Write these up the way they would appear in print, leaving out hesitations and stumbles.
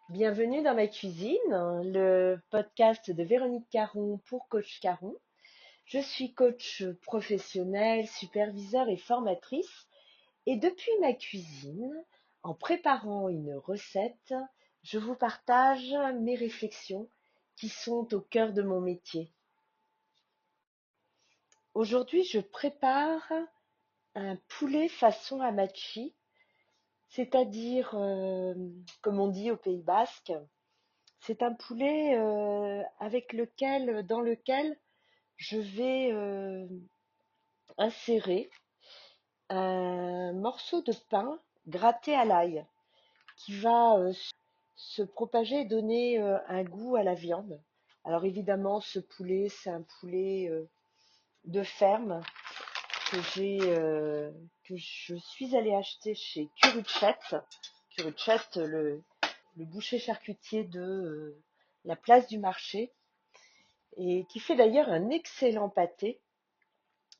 Bienvenue dans ma cuisine, le podcast de Véronique Caron pour Coach Caron. Je suis coach professionnel, superviseur et formatrice. Et depuis ma cuisine, en préparant une recette, je vous partage mes réflexions qui sont au cœur de mon métier. Aujourd'hui, je prépare un poulet façon hamachi, c'est-à-dire, comme on dit au Pays Basque, c'est un poulet dans lequel je vais insérer un morceau de pain gratté à l'ail qui va se propager et donner un goût à la viande. Alors évidemment, ce poulet, c'est un poulet de ferme que que je suis allée acheter chez Curuchet. Curuchet, le boucher charcutier de la place du marché, et qui fait d'ailleurs un excellent pâté.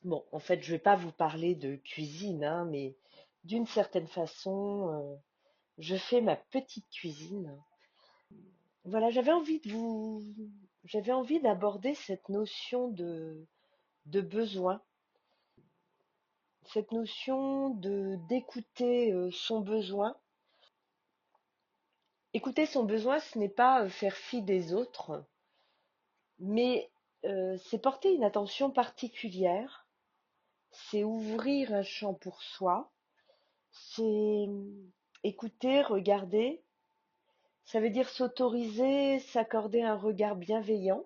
Bon, en fait, je vais pas vous parler de cuisine, hein, mais d'une certaine façon, je fais ma petite cuisine. Voilà, j'avais envie d'aborder cette notion de besoin, cette notion d'écouter son besoin. Écouter son besoin, ce n'est pas faire fi des autres, mais c'est porter une attention particulière, c'est ouvrir un champ pour soi, c'est écouter, regarder. Ça veut dire s'autoriser, s'accorder un regard bienveillant,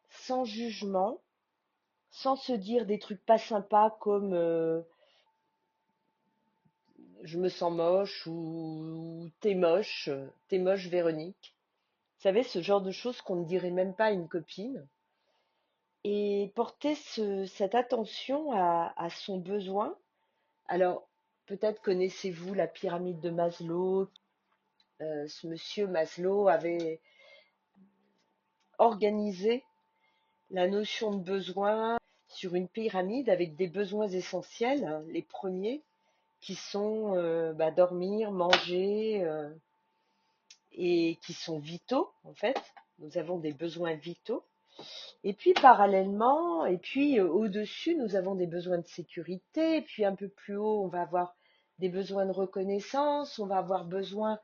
sans jugement, sans se dire des trucs pas sympas comme je me sens moche ou t'es moche Véronique. Vous savez, ce genre de choses qu'on ne dirait même pas à une copine. Et porter cette attention à son besoin. Alors, peut-être connaissez-vous la pyramide de Maslow. Ce monsieur Maslow avait organisé la notion de besoin sur une pyramide avec des besoins essentiels, hein, les premiers qui sont dormir, manger et qui sont vitaux en fait. Nous avons des besoins vitaux. Et puis parallèlement, et puis au-dessus, nous avons des besoins de sécurité. Et puis un peu plus haut, on va avoir des besoins de reconnaissance, on va avoir besoin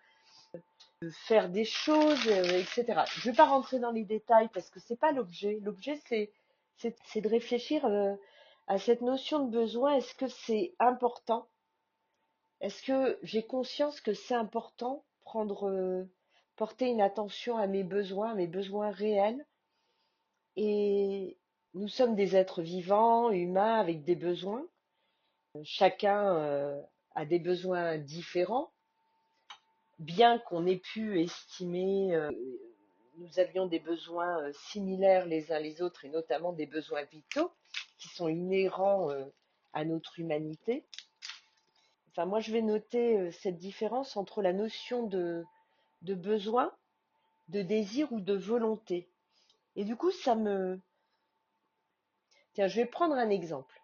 de faire des choses, etc. Je ne vais pas rentrer dans les détails parce que c'est pas l'objet. L'objet, c'est de réfléchir à cette notion de besoin. Est-ce que c'est important? Est-ce que j'ai conscience que c'est important porter une attention à mes besoins réels? Et nous sommes des êtres vivants, humains, avec des besoins. Chacun a des besoins différents, bien qu'on ait pu estimer nous avions des besoins similaires les uns les autres, et notamment des besoins vitaux qui sont inhérents à notre humanité. Enfin, moi, je vais noter cette différence entre la notion de besoin, de désir ou de volonté. Et du coup, Tiens, je vais prendre un exemple.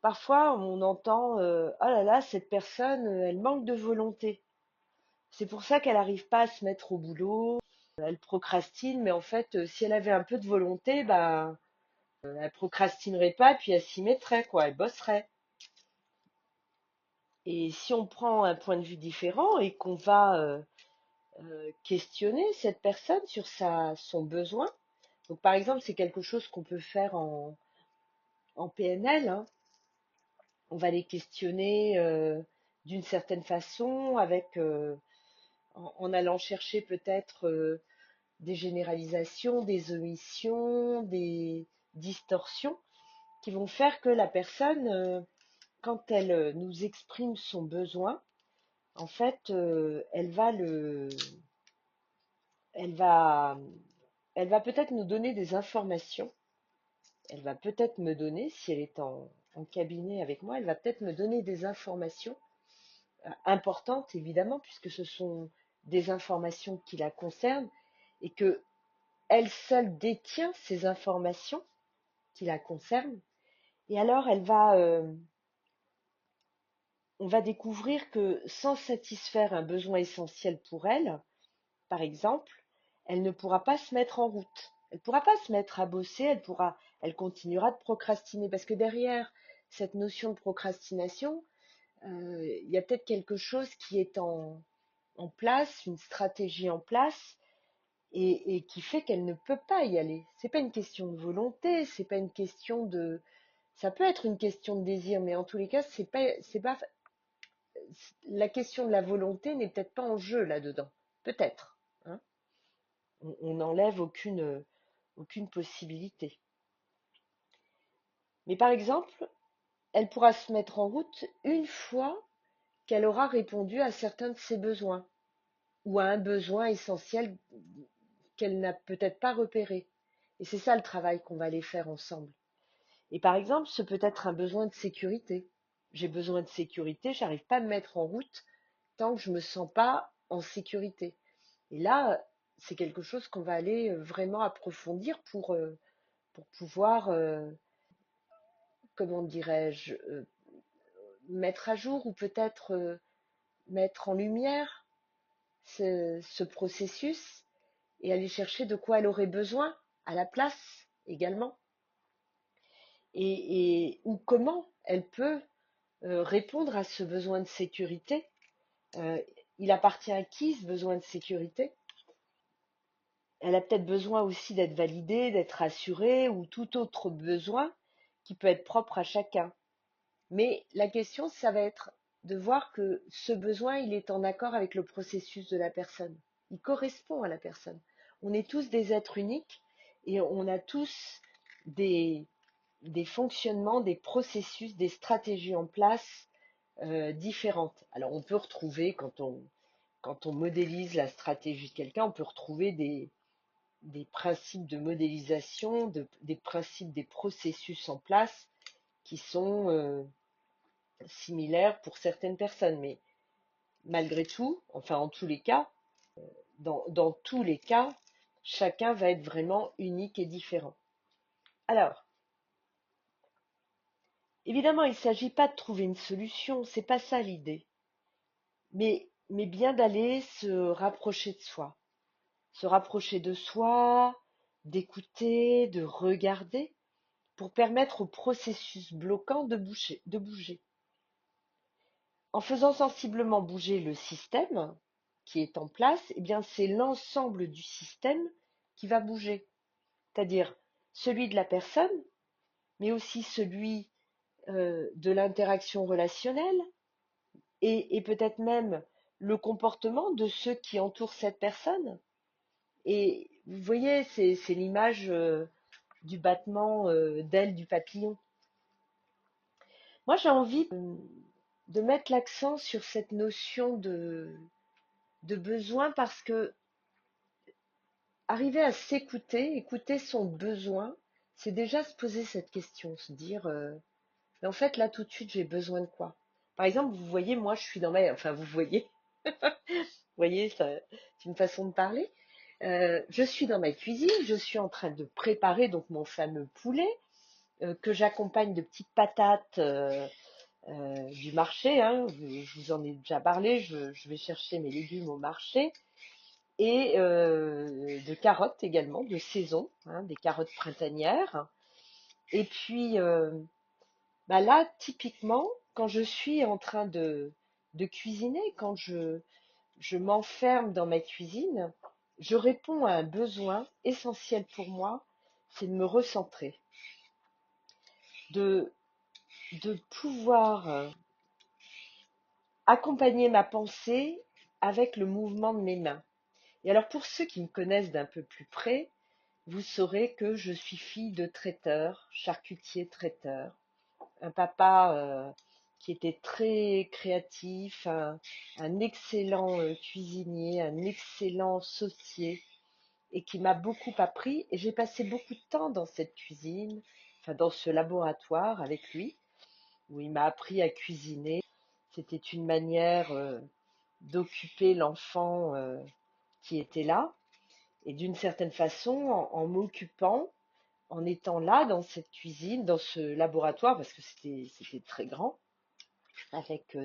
Parfois, on entend oh là là, cette personne, elle manque de volonté. C'est pour ça qu'elle n'arrive pas à se mettre au boulot. Elle procrastine, mais en fait, si elle avait un peu de volonté, ben, elle procrastinerait pas, puis elle s'y mettrait, quoi, elle bosserait. Et si on prend un point de vue différent et qu'on va questionner cette personne sur son besoin, donc par exemple, c'est quelque chose qu'on peut faire en PNL, hein. On va les questionner d'une certaine façon, en allant chercher peut-être des généralisations, des omissions, des distorsions qui vont faire que la personne, quand elle nous exprime son besoin, en fait, elle va, elle va peut-être nous donner des informations. Elle va peut-être me donner, si elle est en cabinet avec moi, elle va peut-être me donner des informations importantes, évidemment, puisque ce sont des informations qui la concernent et que elle seule détient ces informations qui la concernent. Et alors, on va découvrir que sans satisfaire un besoin essentiel pour elle, par exemple, elle ne pourra pas se mettre en route. Elle ne pourra pas se mettre à bosser, elle continuera de procrastiner parce que derrière cette notion de procrastination, il y a peut-être quelque chose qui est en place, une stratégie en place et qui fait qu'elle ne peut pas y aller. C'est pas une question de volonté, c'est pas une question de, ça peut être une question de désir, mais en tous les cas, c'est pas, la question de la volonté n'est peut-être pas en jeu là-dedans. Peut-être, hein. On n'enlève aucune possibilité. Mais par exemple, elle pourra se mettre en route une fois qu'elle aura répondu à certains de ses besoins ou à un besoin essentiel qu'elle n'a peut-être pas repéré. Et c'est ça le travail qu'on va aller faire ensemble. Et par exemple, ce peut être un besoin de sécurité. J'ai besoin de sécurité, j'arrive pas à me mettre en route tant que je me sens pas en sécurité. Et là, c'est quelque chose qu'on va aller vraiment approfondir pour pouvoir, comment dirais-je, mettre à jour ou peut-être mettre en lumière ce processus et aller chercher de quoi elle aurait besoin à la place également ou comment elle peut répondre à ce besoin de sécurité. Euh, il appartient à qui ce besoin de sécurité? Elle a peut-être besoin aussi d'être validée, d'être rassurée ou tout autre besoin qui peut être propre à chacun. Mais la question, ça va être de voir que ce besoin, il est en accord avec le processus de la personne. Il correspond à la personne. On est tous des êtres uniques et on a tous des, des fonctionnements, des processus, des stratégies en place différentes. Alors on peut retrouver, quand on modélise la stratégie de quelqu'un, on peut retrouver des principes de modélisation, des principes, des processus en place qui sont similaires pour certaines personnes. Mais malgré tout, enfin en tous les cas, dans tous les cas, chacun va être vraiment unique et différent. Alors, évidemment, il ne s'agit pas de trouver une solution, c'est pas ça l'idée, mais bien d'aller se rapprocher de soi, d'écouter, de regarder, pour permettre au processus bloquant de bouger. En faisant sensiblement bouger le système qui est en place, eh bien c'est l'ensemble du système qui va bouger, c'est-à-dire celui de la personne, mais aussi celui de l'interaction relationnelle et peut-être même le comportement de ceux qui entourent cette personne. Et vous voyez, c'est l'image du battement d'ailes du papillon. Moi, j'ai envie de mettre l'accent sur cette notion de besoin parce que arriver à s'écouter, écouter son besoin, c'est déjà se poser cette question, se dire, mais en fait, là, tout de suite, j'ai besoin de quoi? Par exemple, vous voyez, moi, je suis dans ma... Enfin, vous voyez, c'est une façon de parler. Je suis dans ma cuisine, je suis en train de préparer donc mon fameux poulet que j'accompagne de petites patates du marché, hein. Je vous en ai déjà parlé, je vais chercher mes légumes au marché et de carottes également, de saison, hein, des carottes printanières. Et puis bah là, typiquement, quand je suis en train de cuisiner, quand je m'enferme dans ma cuisine, je réponds à un besoin essentiel pour moi, c'est de me recentrer, de, de pouvoir accompagner ma pensée avec le mouvement de mes mains. Et alors pour ceux qui me connaissent d'un peu plus près, vous saurez que je suis fille de traiteur, charcutier traiteur, un papa qui était très créatif, un excellent cuisinier, un excellent saucier et qui m'a beaucoup appris. Et j'ai passé beaucoup de temps dans cette cuisine, enfin dans ce laboratoire avec lui, où il m'a appris à cuisiner. C'était une manière d'occuper l'enfant qui était là. Et d'une certaine façon, en m'occupant, en étant là dans cette cuisine, dans ce laboratoire, parce que c'était très grand, avec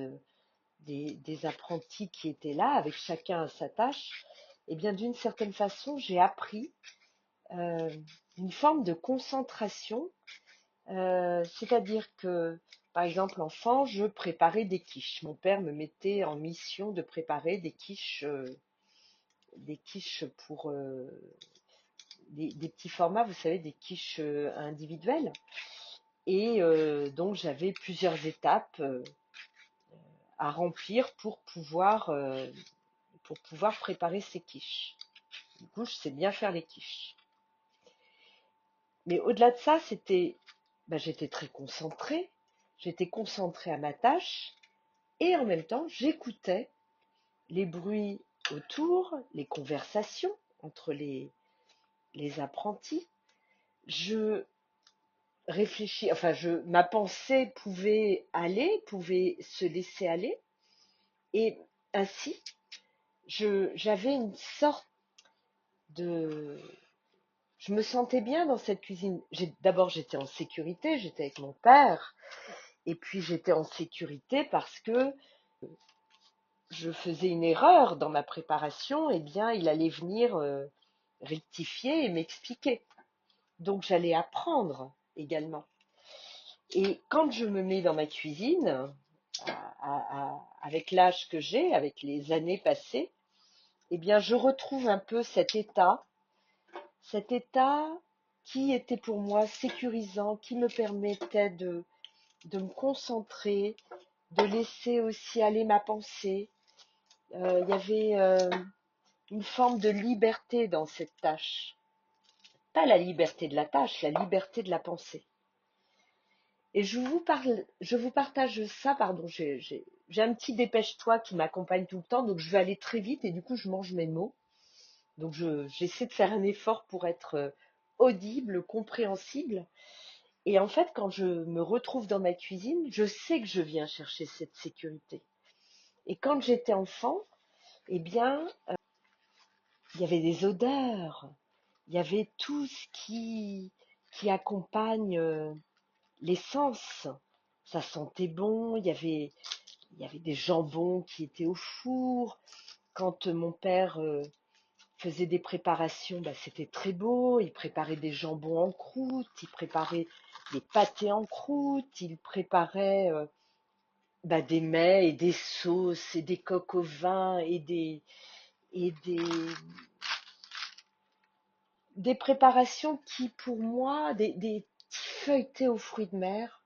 des apprentis qui étaient là, avec chacun à sa tâche, et bien d'une certaine façon, j'ai appris euh, une forme de concentration, c'est-à-dire que, par exemple, enfant, je préparais des quiches. Mon père me mettait en mission de préparer des quiches pour des petits formats, vous savez, des quiches individuelles. Et donc, j'avais plusieurs étapes à remplir pour pouvoir préparer ces quiches. Du coup, je sais bien faire les quiches. Mais au-delà de ça, j'étais très concentrée. J'étais concentrée à ma tâche et en même temps, j'écoutais les bruits autour, les conversations entre les apprentis. Je réfléchis, ma pensée pouvait se laisser aller et ainsi, j'avais une sorte de, je me sentais bien dans cette cuisine. D'abord, j'étais en sécurité, j'étais avec mon père. Et puis j'étais en sécurité parce que je faisais une erreur dans ma préparation, et bien il allait venir rectifier et m'expliquer. Donc j'allais apprendre également. Et quand je me mets dans ma cuisine, avec l'âge que j'ai, avec les années passées, eh bien je retrouve un peu cet état qui était pour moi sécurisant, qui me permettait de me concentrer, de laisser aussi aller ma pensée. Il y avait une forme de liberté dans cette tâche. Pas la liberté de la tâche, la liberté de la pensée. Et je vous partage ça, pardon, j'ai un petit dépêche-toi qui m'accompagne tout le temps, donc je vais aller très vite et du coup je mange mes mots. Donc j'essaie de faire un effort pour être audible, compréhensible. Et en fait, quand je me retrouve dans ma cuisine, je sais que je viens chercher cette sécurité. Et quand j'étais enfant, eh bien, il y avait des odeurs, il y avait tout ce qui accompagne les sens. Ça sentait bon, il y avait des jambons qui étaient au four. Quand mon père faisait des préparations, c'était très beau. Il préparait des jambons en croûte, il préparait des pâtés en croûte, il préparait des mets et des sauces et des coques au vin et des préparations qui, pour moi, des petits feuilletés aux fruits de mer.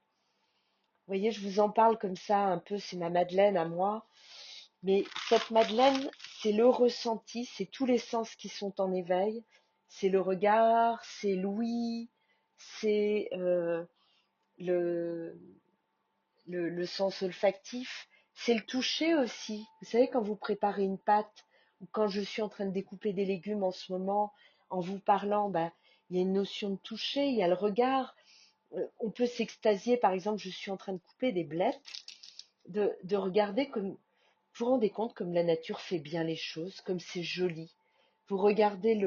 Vous voyez, je vous en parle comme ça un peu, c'est ma Madeleine à moi. Mais cette Madeleine, c'est le ressenti, c'est tous les sens qui sont en éveil. C'est le regard, c'est l'ouïe, c'est le, le sens olfactif, c'est le toucher aussi. Vous savez, quand vous préparez une pâte ou quand je suis en train de découper des légumes en ce moment, en vous parlant, il y a une notion de toucher, il y a le regard. On peut s'extasier, par exemple, je suis en train de couper des blettes, de regarder comme, vous vous rendez compte comme la nature fait bien les choses, comme c'est joli. Vous regardez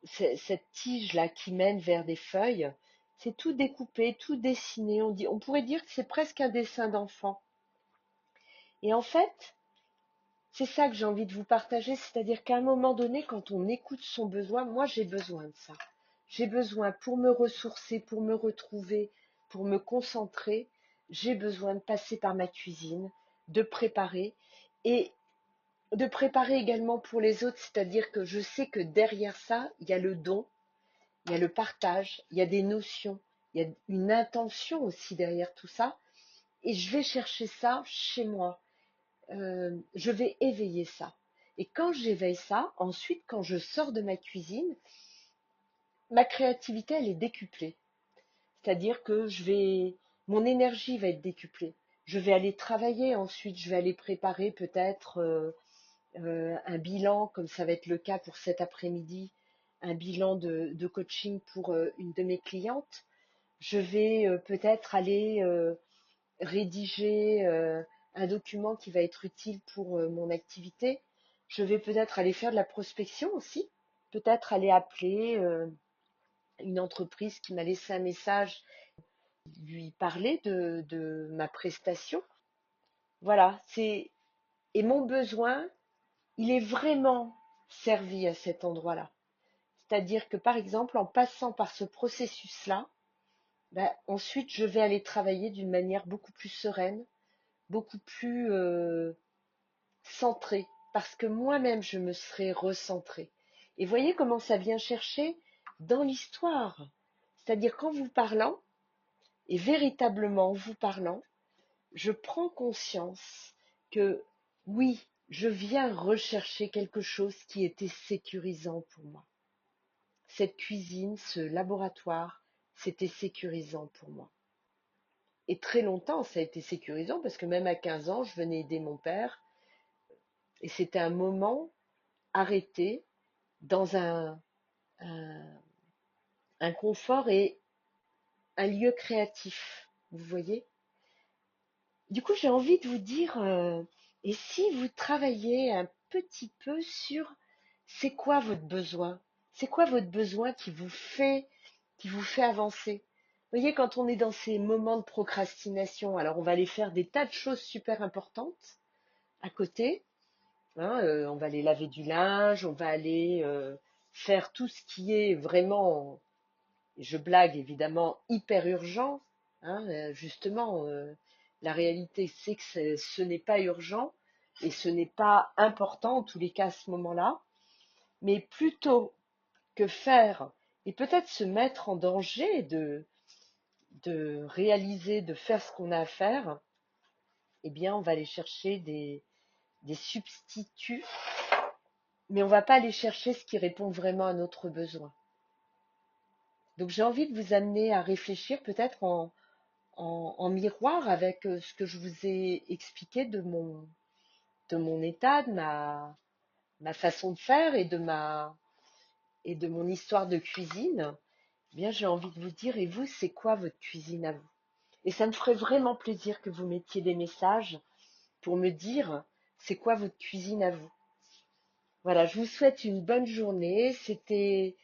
cette tige-là qui mène vers des feuilles, c'est tout découpé, tout dessiné. On pourrait dire que c'est presque un dessin d'enfant. Et en fait, c'est ça que j'ai envie de vous partager, c'est-à-dire qu'à un moment donné, quand on écoute son besoin, moi j'ai besoin de ça. J'ai besoin pour me ressourcer, pour me retrouver, pour me concentrer, j'ai besoin de passer par ma cuisine, de préparer et de préparer également pour les autres, c'est-à-dire que je sais que derrière ça, il y a le don, il y a le partage, il y a des notions, il y a une intention aussi derrière tout ça, et je vais chercher ça chez moi. Je vais éveiller ça. Et quand j'éveille ça, ensuite, quand je sors de ma cuisine, ma créativité, elle est décuplée. C'est-à-dire que mon énergie va être décuplée. Je vais aller travailler ensuite, je vais aller préparer peut-être un bilan, comme ça va être le cas pour cet après-midi, un bilan de coaching pour une de mes clientes. Je vais peut-être aller rédiger un document qui va être utile pour mon activité. Je vais peut-être aller faire de la prospection aussi, peut-être aller appeler une entreprise qui m'a laissé un message. lui parler de ma prestation. Voilà, et mon besoin, il est vraiment servi à cet endroit-là. C'est-à-dire que, par exemple, en passant par ce processus-là, ben, ensuite, je vais aller travailler d'une manière beaucoup plus sereine, beaucoup plus centrée, parce que moi-même, je me serai recentrée. Et voyez comment ça vient chercher dans l'histoire. C'est-à-dire qu'en vous parlant, et véritablement en vous parlant, je prends conscience que oui, je viens rechercher quelque chose qui était sécurisant pour moi. Cette cuisine, ce laboratoire, c'était sécurisant pour moi. Et très longtemps, ça a été sécurisant parce que même à 15 ans, je venais aider mon père et c'était un moment arrêté dans un, un confort et un lieu créatif. Vous voyez? Du coup, j'ai envie de vous dire, et si vous travaillez un petit peu sur c'est quoi votre besoin? C'est quoi votre besoin qui vous fait avancer? Vous voyez, quand on est dans ces moments de procrastination, alors on va aller faire des tas de choses super importantes à côté, hein, on va aller laver du linge, on va aller faire tout ce qui est vraiment, et je blague évidemment, hyper urgent, hein, justement, la réalité c'est que ce n'est pas urgent et ce n'est pas important en tous les cas à ce moment-là, mais plutôt que faire et peut-être se mettre en danger de réaliser, de faire ce qu'on a à faire, eh bien on va aller chercher des substituts, mais on ne va pas aller chercher ce qui répond vraiment à notre besoin. Donc j'ai envie de vous amener à réfléchir peut-être en miroir avec ce que je vous ai expliqué de mon état, de ma façon de faire et de mon histoire de cuisine. Eh bien, j'ai envie de vous dire, et vous, c'est quoi votre cuisine à vous? Et ça me ferait vraiment plaisir que vous mettiez des messages pour me dire, c'est quoi votre cuisine à vous? Voilà, je vous souhaite une bonne journée. C'était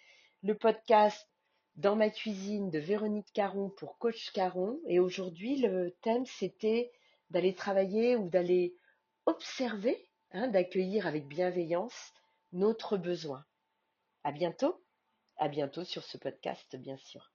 le podcast Dans ma cuisine de Véronique Caron pour Coach Caron. Et aujourd'hui, le thème, c'était d'aller travailler ou d'aller observer, hein, d'accueillir avec bienveillance notre besoin. À bientôt sur ce podcast, bien sûr.